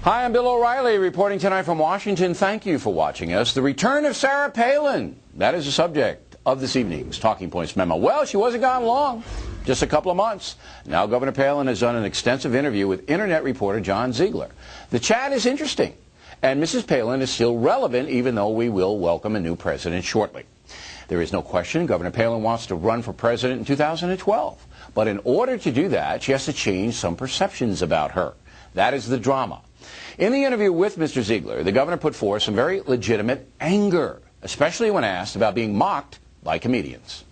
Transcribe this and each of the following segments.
Hi, I'm Bill O'Reilly reporting tonight from Washington. Thank you for watching us. The return of Sarah Palin. That is the subject of this evening's Talking Points memo. Well, she wasn't gone long, just a couple of months. Now Governor Palin has done an extensive interview with Internet reporter John Ziegler. The chat is interesting, and Mrs. Palin is still relevant, even though we will welcome a new president shortly. There is no question Governor Palin wants to run for president in 2012. But in order to do that, she has to change some perceptions about her. That is the drama. In the interview with Mr. Ziegler, the governor put forth some very legitimate anger, especially when asked about being mocked by comedians.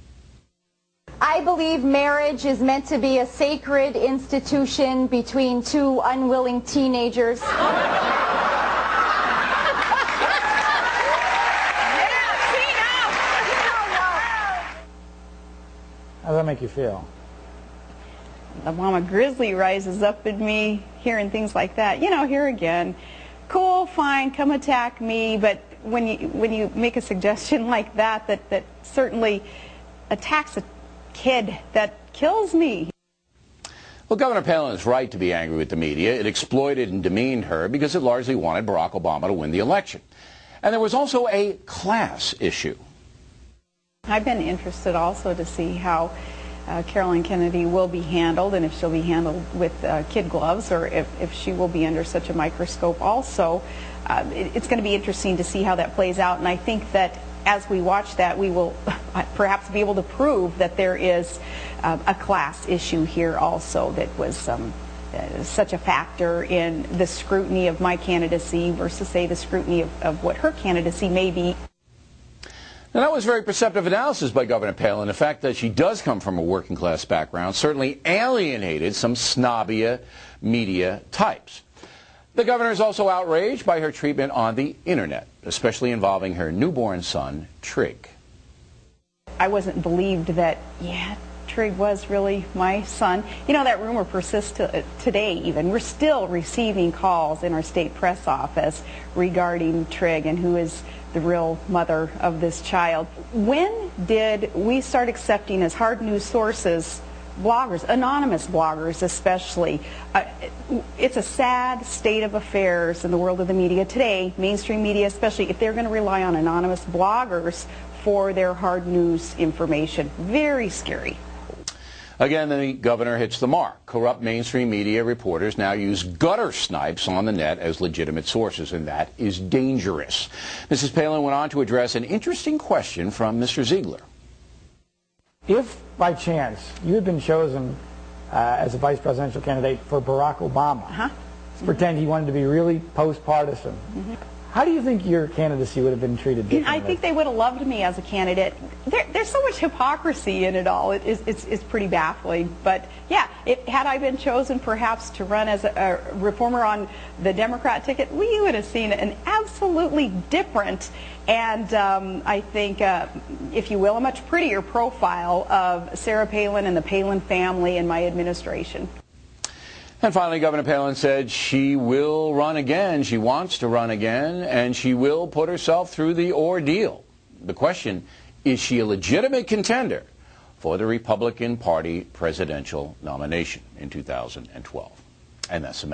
I believe marriage is meant to be a sacred institution between two unwilling teenagers. How does that make you feel? The mama grizzly rises up in me, hearing things like that. You know, here again, cool, fine, come attack me, but when you make a suggestion like that, that certainly attacks a kid, that kills me. Well, Governor Palin is right to be angry with the media. It exploited and demeaned her because it largely wanted Barack Obama to win the election. And there was also a class issue. I've been interested also to see how Carolyn Kennedy will be handled, and if she'll be handled with kid gloves, or if she will be under such a microscope also. It's going to be interesting to see how that plays out, and I think that as we watch that, we will perhaps be able to prove that there is a class issue here also that was such a factor in the scrutiny of my candidacy versus, say, the scrutiny of what her candidacy may be. Now, that was very perceptive analysis by Governor Palin. The fact that she does come from a working class background certainly alienated some snobbier media types. The governor is also outraged by her treatment on the Internet, especially involving her newborn son, Trig. I wasn't believed that, yeah, Trig was really my son. You know, that rumor persists today even. We're still receiving calls in our state press office regarding Trig and who is the real mother of this child. When did we start accepting as hard news sources bloggers, anonymous bloggers especially? It's a sad state of affairs in the world of the media today, mainstream media especially, if they're going to rely on anonymous bloggers for their hard news information. Very scary. Again, the governor hits the mark. Corrupt mainstream media reporters now use gutter snipes on the net as legitimate sources, and that is dangerous. Mrs. Palin went on to address an interesting question from Mr. Ziegler. If, by chance, you had been chosen as a vice presidential candidate for Barack Obama, let's pretend he wanted to be really post-partisan, how do you think your candidacy would have been treated differently? I think they would have loved me as a candidate. There's so much hypocrisy in it all. It's pretty baffling. But yeah, had I been chosen perhaps to run as a reformer on the Democrat ticket, we would have seen an absolutely different and I think, if you will, a much prettier profile of Sarah Palin and the Palin family and my administration. And finally, Governor Palin said she will run again. She wants to run again, and she will put herself through the ordeal. The question, is she a legitimate contender for the Republican Party presidential nomination in 2012? And that's the